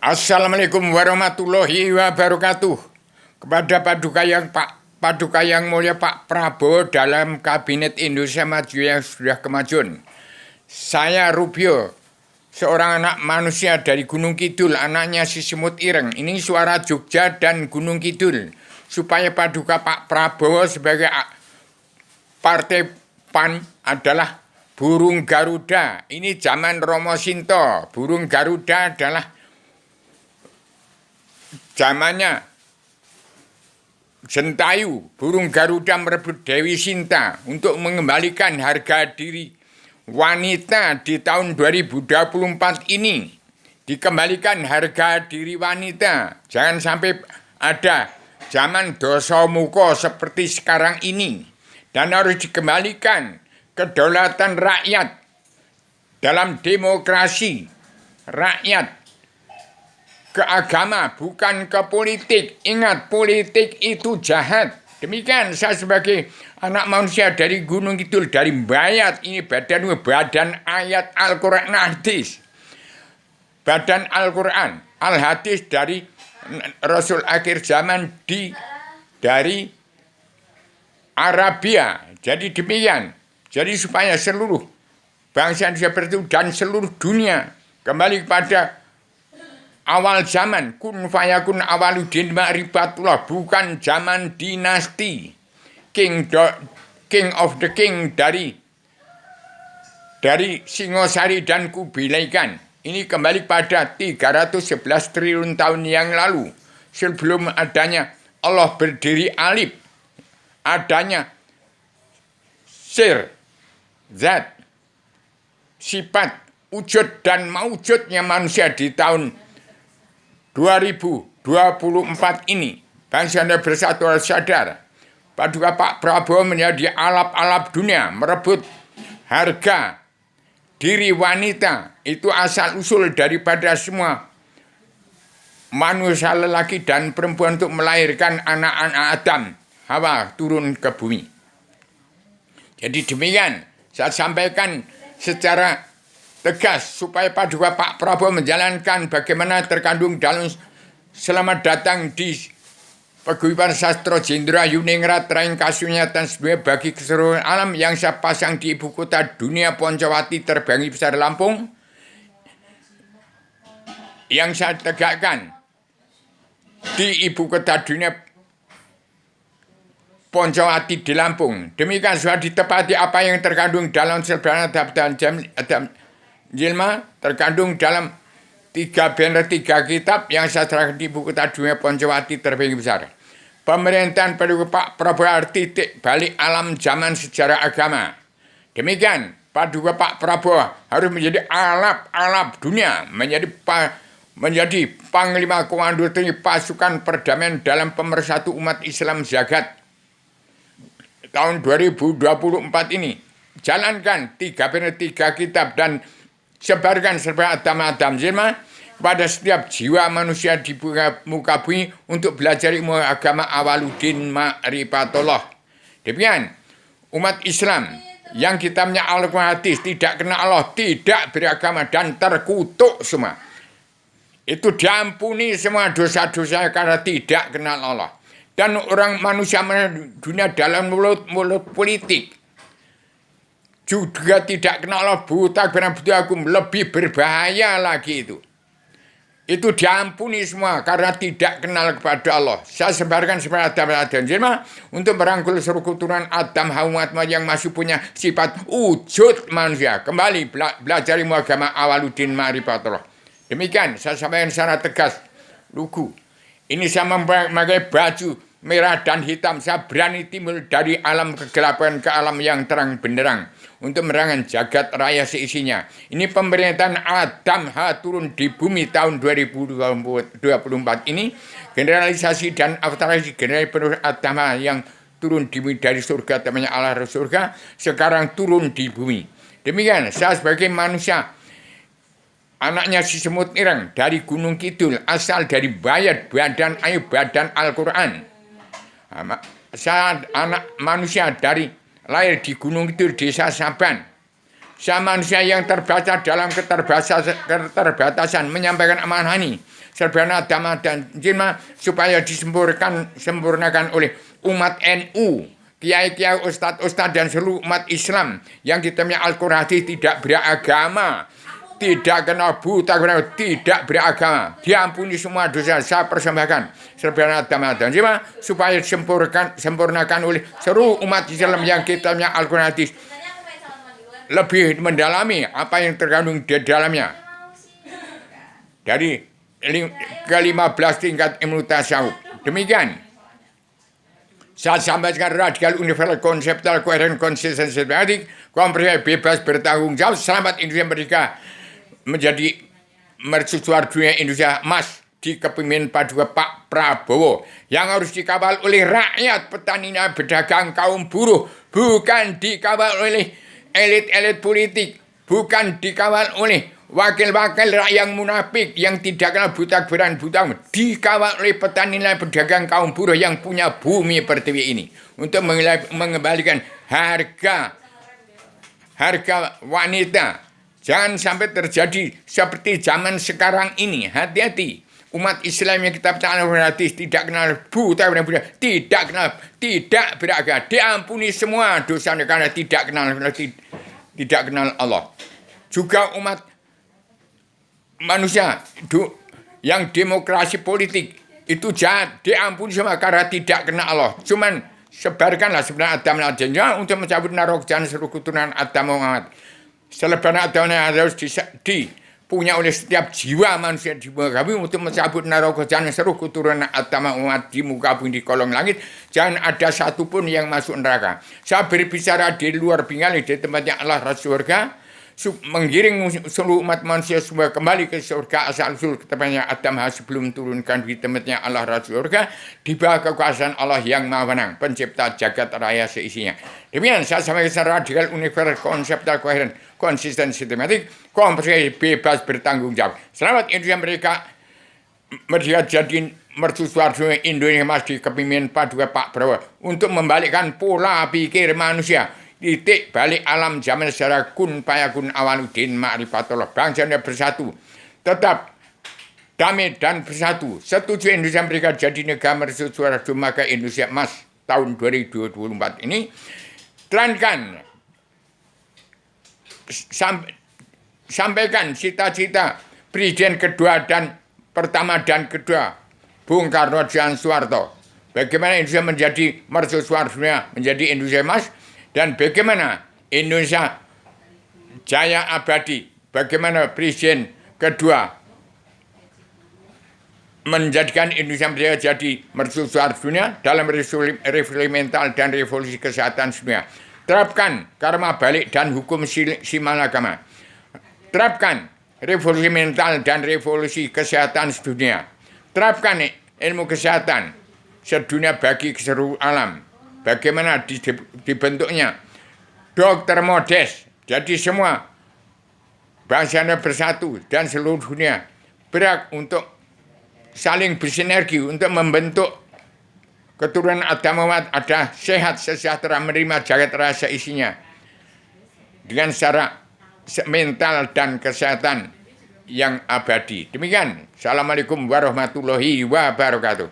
Assalamualaikum warahmatullahi wabarakatuh. Kepada Paduka yang mulia Pak Prabowo dalam Kabinet Indonesia Maju yang sudah kemajuan. Saya Rubio, seorang anak manusia dari Gunung Kidul, anaknya si Semut Ireng. Ini suara Jogja dan Gunung Kidul. Supaya Paduka Pak Prabowo sebagai Partai PAN adalah burung Garuda. Ini zaman Romo Sinto. Burung Garuda adalah zamannya Sentayu. Burung Garuda merebut Dewi Sinta untuk mengembalikan harga diri wanita di tahun 2024 ini. Dikembalikan harga diri wanita. Jangan sampai ada zaman dosomuko seperti sekarang ini. Dan harus dikembalikan kedaulatan rakyat dalam demokrasi. Rakyat ke agama, bukan ke politik. Ingat, politik itu jahat. Demikian saya sebagai anak manusia dari Gunung Kidul, dari Bayat, ini badan ayat Al-Quran hadis. Badan Al-Quran, Al-Hadis dari Rasul akhir zaman dari Arabia. Jadi demikian. Jadi supaya seluruh bangsa seperti itu dan seluruh dunia kembali kepada awal zaman, kun fayakun awaludin ma'rifatullah, bukan zaman dinasti. King of the King dari Singosari dan Kubilai Khan. Ini kembali pada 311 triliun tahun yang lalu. Sebelum adanya Allah berdiri alif, adanya sir, zat, sifat, wujud dan maujudnya manusia di tahun 2024 ini. Bangsa Indonesia bersatu harus sadar. Paduka Pak Prabowo menjadi alap-alap dunia, merebut harga diri wanita. Itu asal usul daripada semua manusia lelaki dan perempuan untuk melahirkan anak-anak Adam, Hawa turun ke bumi. Jadi demikian saya sampaikan secara tegas supaya Paduka Pak Prabowo menjalankan bagaimana terkandung dalam selamat datang di Paguyuban Sastro Jendra Yuningrat Raing Kasunyatan sebagai bagi keseluruhan alam yang saya pasang di ibu kota dunia Poncowati terbangi besar Lampung, yang saya tegakkan di ibu kota dunia Poncowati di Lampung. Demikian sudah ditepati apa yang terkandung dalam sebenarnya Adam Jilma, terkandung dalam 3 banner 3 kitab yang saya serahkan di ibu kota dunia Poncowati terbangi besar. Pemerintahan Paduka Pak Prabowo titik balik alam zaman sejarah agama. Demikian Paduka Pak Prabowo harus menjadi alap dunia, menjadi panglima komando tinggi pasukan perdamaian dalam pemersatu umat Islam jagat tahun 2024 ini. Jalankan 3 banner 3 kitab dan sebarkan serba Adam Jilma kepada setiap jiwa manusia di muka bumi untuk belajar ilmu agama awaludin ma'rifatullah. Demikian umat Islam yang kitabnya Al-Quran hadis tidak kenal Allah, tidak beragama dan terkutuk semua. Itu diampuni semua dosa-dosa karena tidak kenal Allah. Dan orang manusia dunia dalam mulut politik juga tidak kenal Allah, buta karena butuh hukum, lebih berbahaya lagi itu. Itu diampuni semua karena tidak kenal kepada Allah. Saya sebarkan sebarang Adam Jilma untuk merangkul seluruh keturunan Adam Hawa yang masih punya sifat wujud manusia. Kembali belajar ilmu agama awaludin ma'rifatullah. Demikian saya sampaikan secara tegas. Lugu. Ini saya memakai baju merah dan hitam. Saya berani timbul dari alam kegelapan ke alam yang terang benderang untuk menerangan jagat raya seisinya. Ini pemerintahan Adam turun di bumi tahun 2024 ini. Generalisasi dan avatarisasi generasi penuh Adam yang turun di bumi dari surga, temannya Allah surga, sekarang turun di bumi. Demikian saya sebagai manusia, anaknya si Semut Ireng dari Gunung Kidul, asal dari Bayat, badan Al-Quran. Saya anak manusia dari lahir di Gunung Kidul, desa Saban. manusia yang terbatas dalam keterbatasan menyampaikan amanah ini serba agama dan jilma supaya disempurnakan oleh umat NU, kiai-kiai, ustadz-ustadz dan seluruh umat Islam yang kitabnya Al-Quran tidak beragama, tidak kenal buta, tidak beragama, diampuni semua dosa. Saya persembahkan serba agama dan jilma supaya disempurnakan oleh seluruh umat Islam yang kitabnya Al-Quran lebih mendalami apa yang terkandung di dalamnya dari ke-15 tingkat ilmu tasawuf. Demikian saya sampaikan radikal, universal, konseptual, koheren, konsisten, sistematik, komprehensif, bebas, bertanggung jawab. Selamat Indonesia merdeka menjadi mercusuar dunia Indonesia emas di kepemimpinan Paduka Pak Prabowo yang harus dikawal oleh rakyat, petaninya, pedagang, kaum buruh, bukan dikawal oleh elit-elit politik, bukan dikawal oleh wakil-wakil rakyat yang munafik, yang tidak kenal buta keberan buta, dikawal oleh petani, pedagang, kaum buruh yang punya bumi pertiwi ini untuk mengembalikan harga wanita. Jangan sampai terjadi seperti zaman sekarang ini. Hati-hati. Umat Islam yang kita percaya hadis tidak kenal buta, tidak beragama, diampuni semua dosa karena tidak kenal Allah. Juga umat manusia yang demokrasi politik itu jahat, diampuni semua karena tidak kenal Allah. Cuman sebarkanlah sebenarnya Adam dan Hawa untuk mencabut narok dan seluruh keturunan Adam Muhammad. Selebaran Adam harus punya oleh setiap jiwa manusia di muka bumi untuk mencabut naroko dan seluruh keturunan Adam umat di muka bumi di kolong langit. Jangan ada satupun yang masuk neraka. Saya berbicara di luar pinggali di tempatnya Allah surga, menggiring seluruh umat manusia semua kembali ke surga asal usul ke tempatnya Adam sebelum turunkan di tempatnya Allah surga di bawah kekuasaan Allah yang Maha Menang, pencipta jagat raya seisinya. Demikian saya sampaikan secara radikal, universal, konseptual, koheren, konsisten, sistematik, komprehensif, bebas, bertanggung jawab. Selamat Indonesia merdeka jadi mercusuar Indonesia emas di kepemimpinan Paduka Pak Prabowo untuk membalikkan pola pikir manusia. Titik balik alam zaman secara kun payakun awaludin ma'rifatullah. Bangsa Indonesia bersatu, tetap damai dan bersatu. Setuju Indonesia mereka jadi negara mercusuar maka Indonesia emas tahun 2024 ini. Terangkan, sampaikan cita-cita Presiden kedua dan pertama dan kedua Bung Karno dan Soeharto. Bagaimana Indonesia menjadi mercusuar dunia, menjadi Indonesia emas, dan bagaimana Indonesia jaya abadi. Bagaimana Presiden kedua menjadikan Indonesia menjadi mercusuar dunia dalam revolusi mental dan revolusi kesehatan dunia. Terapkan karma balik dan hukum simalakama. Terapkan revolusi mental dan revolusi kesehatan dunia. Terapkan ilmu kesehatan sedunia bagi seluruh alam. Bagaimana dibentuknya dokter modest. Jadi semua bangsa bersatu dan seluruh dunia berhak untuk saling bersinergi untuk membentuk keturunan Adam Muhammad ada sehat, sejahtera, menerima jagat raya seisinya dengan secara mental dan kesehatan yang abadi. Demikian. Assalamualaikum warahmatullahi wabarakatuh.